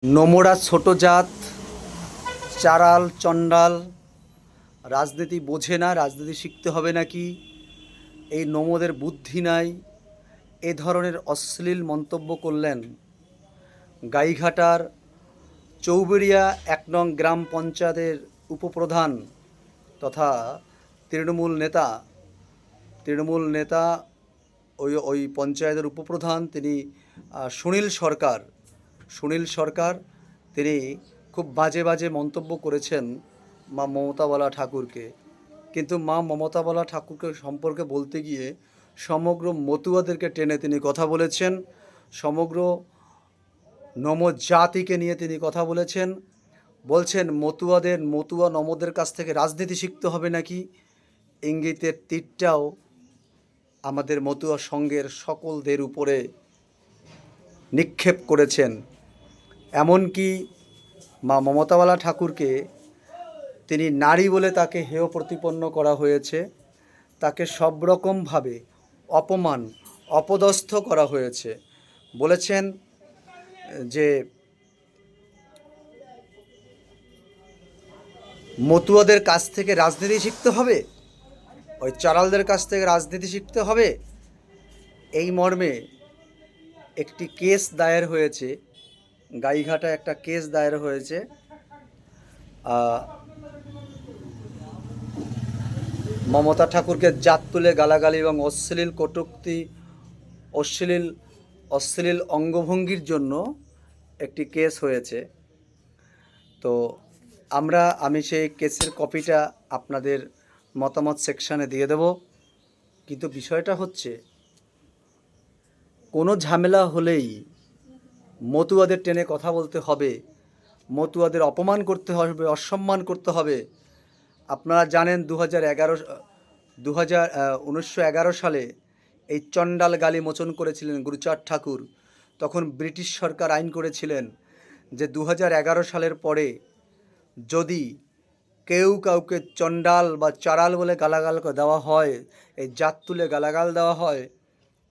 নোমরা ছোট জাত, চারাল চণ্ডাল, রাজনীতি বোঝে না, রাজনীতি শিখতে হবে নাকি, এই নোমদের বুদ্ধি নাই, এ ধরনের অশ্লীল মন্তব্য করলেন গাইঘাটার চৌবেড়িয়া ১ নং গ্রাম পঞ্চায়েতের উপপ্রধান তথা তৃণমূল নেতা ওই পঞ্চায়েতের উপপ্রধান তিনি সুনীল সরকার তিনি খুব বাজে বাজে মন্তব্য করেছেন মা মমতাবালা ঠাকুরকে। কিন্তু মা মমতাবালা ঠাকুরকে সম্পর্কে বলতে গিয়ে সমগ্র মতুয়াদেরকে টেনে তিনি কথা বলেছেন, সমগ্র নমজাতিকে নিয়ে তিনি কথা বলেছেন। বলছেন মতুয়া নমদের কাছ থেকে রাজনীতি শিখতে হবে নাকি। ইঙ্গিতের তীরটাও আমাদের মতুয়া সংঘের সকলদের উপরে নিক্ষেপ করেছেন। এমনকি মা মমতাবালা ঠাকুরকে তিনি নারী বলে তাকে হেয় প্রতিপন্ন করা হয়েছে, তাকে সব রকমভাবে অপদস্থ করা হয়েছে। বলেছেন যে মতুয়াদের কাছ থেকে রাজনীতি শিখতে হবে, ওই চারালদের কাছ থেকে রাজনীতি শিখতে হবে। এই মর্মে একটি কেস দায়ের হয়েছে, গাইঘাটা একটা কেস দায়ের হয়েছে। মমতা ঠাকুরকে জাত তুলে গালাগালি এবং অশ্লীল কটূক্তি, অশ্লীল অঙ্গভঙ্গির জন্য একটি কেস হয়েছে। তো আমি সেই কেসের কপিটা আপনাদের মতামত সেকশানে দিয়ে দেব। কিন্তু বিষয়টা হচ্ছে, কোনো ঝামেলা হলেই মতুয়াদের টেনে কথা বলতে হবে, মতুয়াদের অপমান করতে হবে, অসম্মান করতে হবে। আপনারা জানেন 1911 সালে এই চণ্ডাল গালি মোচন করেছিলেন গুরুচাঁদ ঠাকুর। তখন ব্রিটিশ সরকার আইন করেছিলেন যে 2011 সালের পরে যদি কেউ কাউকে চণ্ডাল বা চারাল বলে গালাগাল দেওয়া হয়, এই জাত তুলে গালাগাল দেওয়া হয়,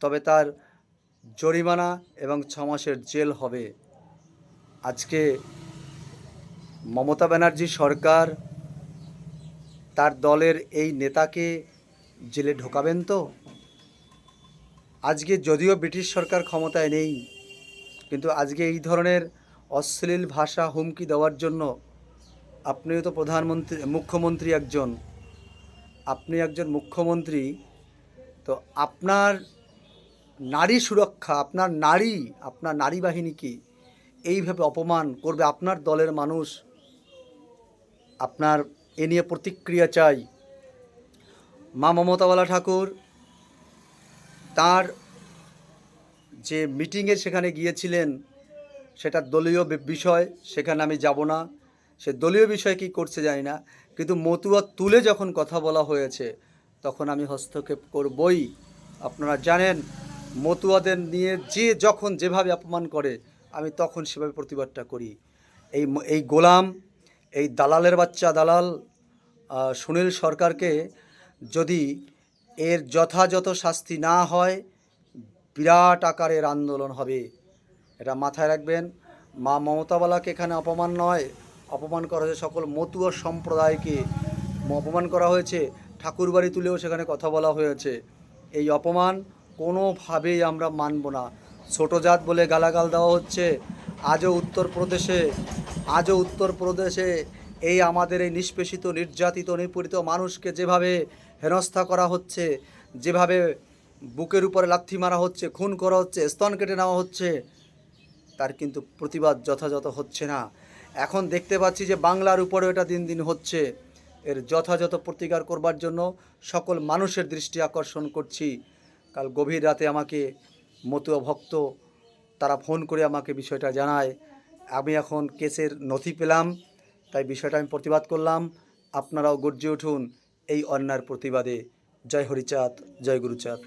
তবে তার জরিমানা এবং 6 মাসের জেল হবে। আজকে মমতা ব্যানার্জি সরকার তার দলের এই নেতাকে জেলে ঢোকাবেন তো? আজকে যদিও ব্রিটিশ সরকার ক্ষমতায় নেই, কিন্তু আজকে এই ধরনের অশ্লীল ভাষা হুমকি দেওয়ার জন্য আপনিও তো মুখ্যমন্ত্রী আপনি একজন মুখ্যমন্ত্রী। তো আপনার নারী সুরক্ষা, আপনার নারী বাহিনীকে এইভাবে অপমান করবে আপনার দলের মানুষ, আপনার এ নিয়ে প্রতিক্রিয়া চাই। মা মমতাবালা ঠাকুর তার যে মিটিংয়ে সেখানে গিয়েছিলেন, সেটা দলীয় বিষয়, সেখানে আমি যাব না। সে দলীয় বিষয় কী করছে জানি না, কিন্তু মতুয়া তুলে যখন কথা বলা হয়েছে তখন আমি হস্তক্ষেপ করবই। আপনারা জানেন মতুয়াদের নিয়ে যখন যেভাবে অপমান করে আমি তখন সেভাবে প্রতিবাদটা করি। এই গোলাম, এই দালালের বাচ্চা দালাল সুনীল সরকারকে যদি এর যথাযথ শাস্তি না হয়, বিরাট আকারের আন্দোলন হবে, এটা মাথায় রাখবেন। মা মমতাবালাকে এখানে অপমান নয়, অপমান করা হয়েছে সকল মতুয়া সম্প্রদায়কে অপমান করা হয়েছে। ঠাকুরবাড়ি তুলেও সেখানে কথা বলা হয়েছে। এই অপমান কোনোভাবেই আমরা মানব না। ছোট জাত বলে গালাগাল দেওয়া হচ্ছে। আজও উত্তরপ্রদেশে এই আমাদের এই নিষ্পেষিত, নির্যাতিত, নিপীড়িত মানুষকে যেভাবে হেনস্থা করা হচ্ছে, যেভাবে বুকের উপরে লাথি মারা হচ্ছে, খুন করা হচ্ছে, স্তন কেটে নেওয়া হচ্ছে, তার কিন্তু প্রতিবাদ যথাযথ হচ্ছে না। এখন দেখতে পাচ্ছি যে বাংলার উপরেও এটা দিন দিন হচ্ছে। এর যথাযথ প্রতিকার করবার জন্য সকল মানুষের দৃষ্টি আকর্ষণ করছি। কাল গভীর রাতে আমাকে মতুয়া ভক্ত তারা ফোন করে আমাকে বিষয়টা জানায়। আমি এখন কেসের নথি পেলাম, তাই বিষয়টা আমি প্রতিবাদ করলাম। আপনারাও গর্জে উঠুন এই অন্যায়ের প্রতিবাদে। জয় হরিচাঁদ, জয় গুরুচাঁদ।